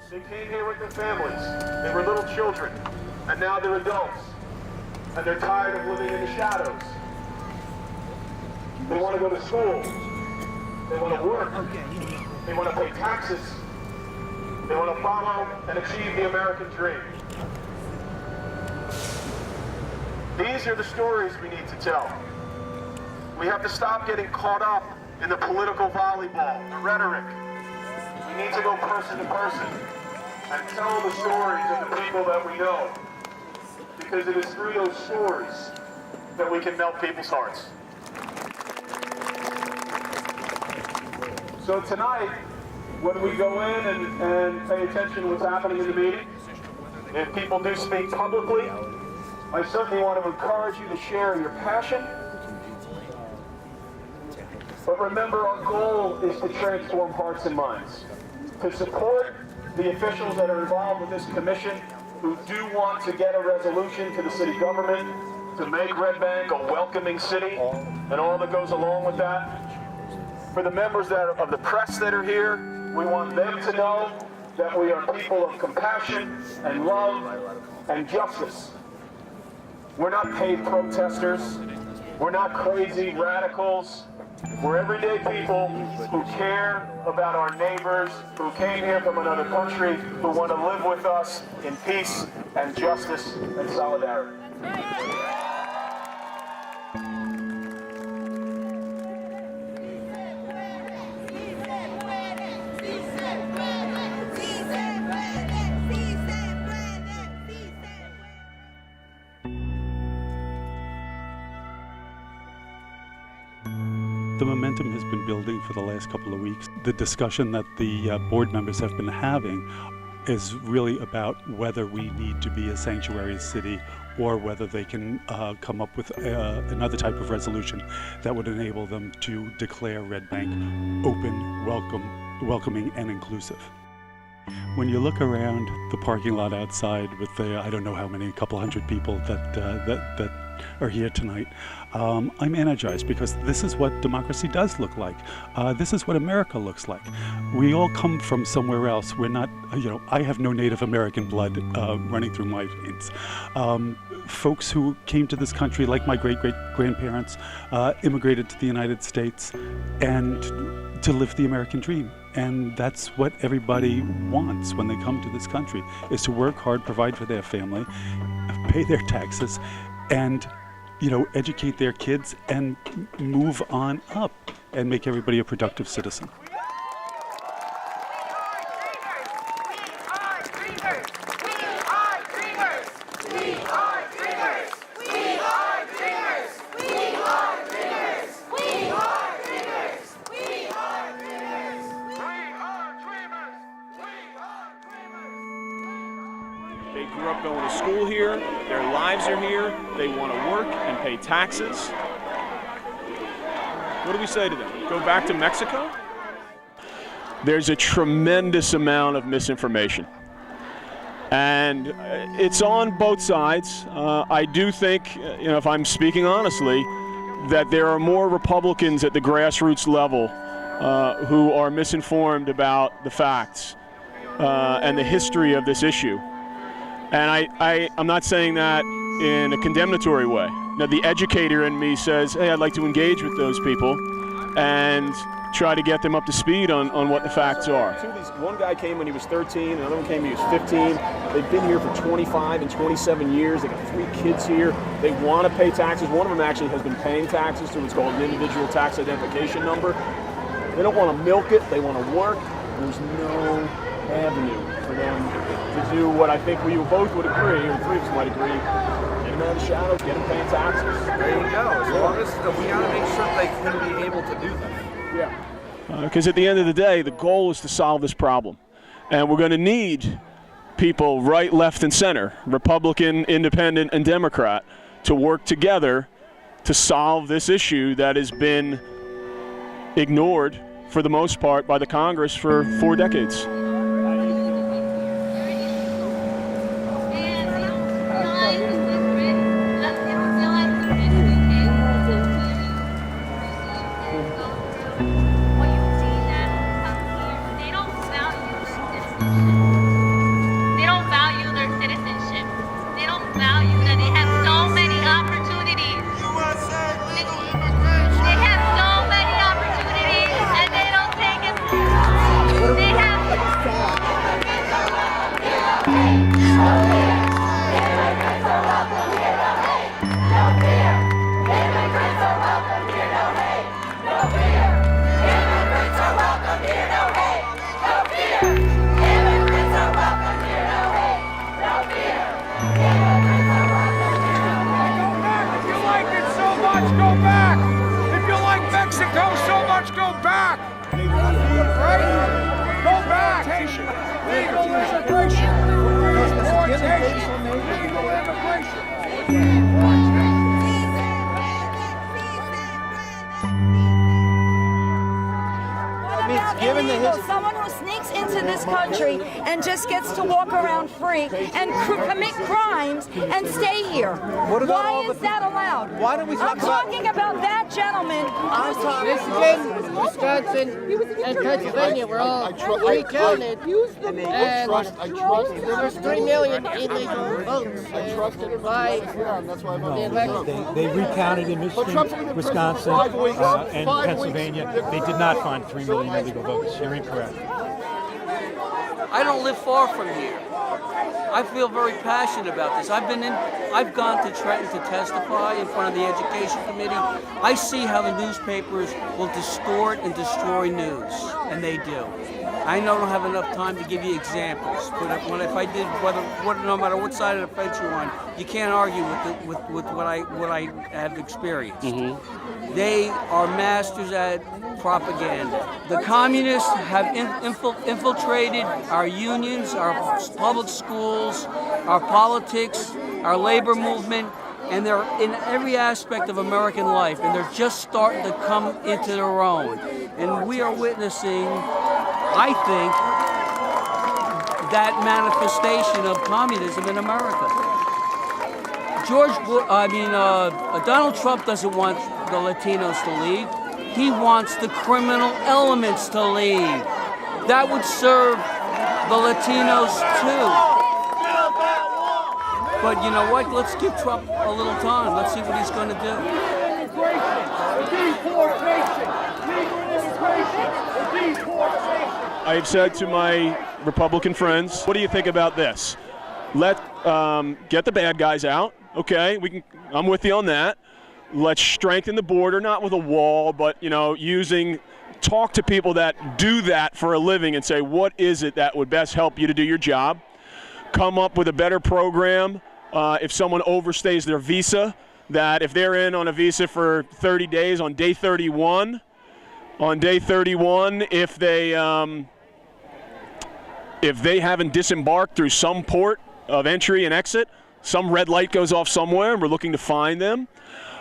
They came here with their families. They were little children, and now they're adults. And they're tired of living in the shadows. They want to go to school. They want to work. They want to pay taxes. They want to follow and achieve the American dream. These are the stories we need to tell. We have to stop getting caught up in the political volleyball, the rhetoric. We need to go person to person and tell the stories of the people that we know. Because it is through those stories that we can melt people's hearts. So tonight, when we go in and pay attention to what's happening in the meeting, if people do speak publicly, I certainly want to encourage you to share your passion. But remember, our goal is to transform hearts and minds, to support the officials that are involved with this commission who do want to get a resolution to the city government to make Red Bank a welcoming city and all that goes along with that. For the members of the press that are here, we want them to know that we are people of compassion and love and justice. We're not paid protesters. We're not crazy radicals. We're everyday people who care about our neighbors, who came here from another country, who want to live with us in peace and justice and solidarity. The momentum has been building for the last couple of weeks. The discussion that the board members have been having is really about whether we need to be a sanctuary city or whether they can come up with another type of resolution that would enable them to declare Red Bank open, welcoming, and inclusive. When you look around the parking lot outside with the, I don't know how many, couple hundred people that are here tonight, I'm energized because this is what democracy does look like. This is what America looks like. We all come from somewhere else. We're not, I have no Native American blood running through my veins. Folks who came to this country, like my great-great-grandparents, immigrated to the United States and to live the American dream. And that's what everybody wants when they come to this country, is to work hard, provide for their family, pay their taxes, and educate their kids and move on up and make everybody a productive citizen. They grew up going to school here, their lives are here, they want to work and pay taxes. What do we say to them? Go back to Mexico? There's a tremendous amount of misinformation. And it's on both sides. I do think, if I'm speaking honestly, that there are more Republicans at the grassroots level who are misinformed about the facts and the history of this issue. And I'm not saying that in a condemnatory way. Now, the educator in me says, hey, I'd like to engage with those people and try to get them up to speed on what the facts are. One guy came when he was 13, another one came when he was 15. They've been here for 25 and 27 years. They got 3 kids here. They want to pay taxes. One of them actually has been paying taxes through what's called an individual tax identification number. They don't want to milk it. They want to work. There's no avenue for them to do what I think we both would agree, or 3 of us might agree, get them out of the shadows, get them paying taxes. There you go. As long as we got to make sure they can be able to do that. Yeah. Because at the end of the day, the goal is to solve this problem. And we're going to need people right, left, and center, Republican, Independent, and Democrat, to work together to solve this issue that has been ignored, for the most part, by the Congress for 4 decades. They don't value citizens. immigration. Legal immigration. Deportation. Legal immigration. Given someone who sneaks into this country and just gets to walk around free and commit crimes and stay here. Why is that allowed? Why don't we talk I'm talking about that gentleman. Michigan, Wisconsin, and Pennsylvania were all recounted, and there was 3 million illegal votes by the election. They recounted in Michigan, Wisconsin, and Pennsylvania. They did not find 3 million illegal votes. You're incorrect. I don't live far from here. I feel very passionate about this. I've gone to Trenton to testify in front of the Education Committee. I see how the newspapers will distort and destroy news, and they do. I know I don't have enough time to give you examples, but if I did, no matter what side of the fence you're on, you can't argue with what I have experienced. Mm-hmm. They are masters at propaganda. The communists have infiltrated our unions, our public schools, our politics, our labor movement, and they're in every aspect of American life, and they're just starting to come into their own. And we are witnessing, I think, that manifestation of communism in America. Donald Trump doesn't want the Latinos to leave. He wants the criminal elements to leave. That would serve the Latinos too. But you know what? Let's give Trump a little time. Let's see what he's going to do. I've said to my Republican friends, what do you think about this? Get the bad guys out. Okay, I'm with you on that. Let's strengthen the border, not with a wall, but talk to people that do that for a living and say, what is it that would best help you to do your job? Come up with a better program. If someone overstays their visa, that if they're in on a visa for 30 days, on day 31, if they haven't disembarked through some port of entry and exit, some red light goes off somewhere, and we're looking to find them.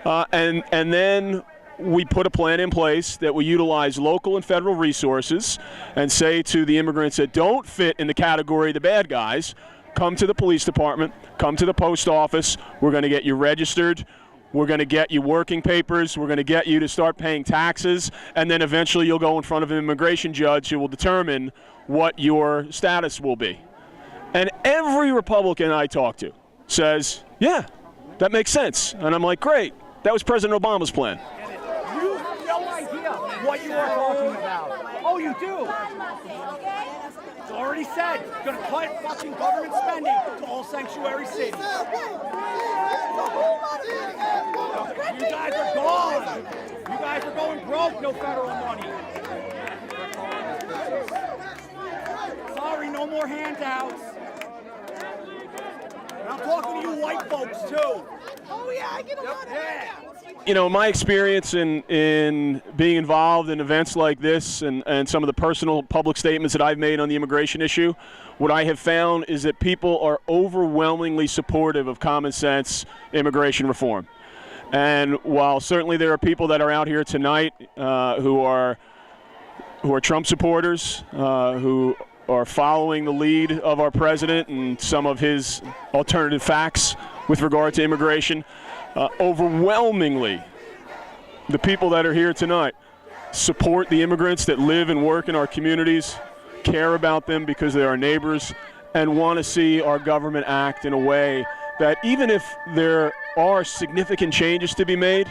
And then we put a plan in place that we utilize local and federal resources and say to the immigrants that don't fit in the category of the bad guys, come to the police department, come to the post office. We're going to get you registered. We're going to get you working papers. We're going to get you to start paying taxes. And then eventually you'll go in front of an immigration judge who will determine what your status will be. And every Republican I talk to says, yeah, that makes sense. And I'm like, great. That was President Obama's plan. You have no idea what you are talking about. Oh, you do? It's already said. It's going to cut fucking government spending to all sanctuary cities. You guys are gone. You guys are going broke. No federal money. Sorry, no more handouts. And I'm talking to you white folks, too. Oh, yeah, I get a lot of handouts. My experience in being involved in events like this and some of the personal public statements that I've made on the immigration issue, what I have found is that people are overwhelmingly supportive of common sense immigration reform. And while certainly there are people that are out here tonight who are Trump supporters, who are following the lead of our president and some of his alternative facts with regard to immigration, overwhelmingly, the people that are here tonight support the immigrants that live and work in our communities, care about them because they're our neighbors, and want to see our government act in a way that even if there are significant changes to be made,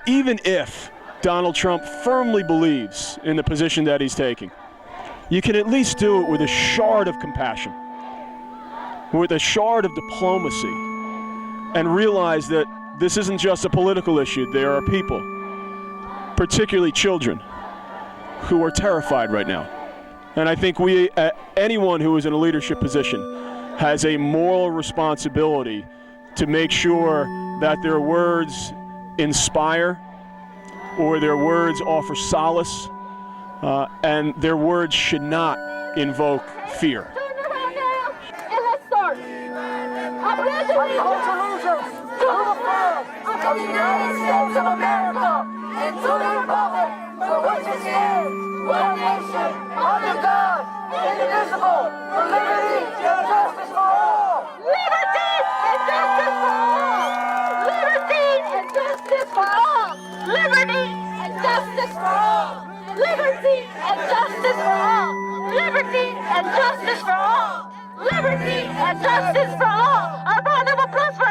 even if Donald Trump firmly believes in the position that he's taking, you can at least do it with a shard of compassion, with a shard of diplomacy, and realize that this isn't just a political issue. There are people, particularly children, who are terrified right now. And I think anyone who is in a leadership position has a moral responsibility to make sure that their words inspire or their words offer solace, and their words should not invoke fear. Turn around now and let's start. I pledge allegiance to the flag of the United States of America and to the republic for which it stands, one nation, under God, indivisible, with liberty and justice for all. Liberty and justice for all. Liberty and justice for all. Liberty and justice for all. Liberty and justice for all. Liberty and justice for all. Liberty and justice for all. A round of applause for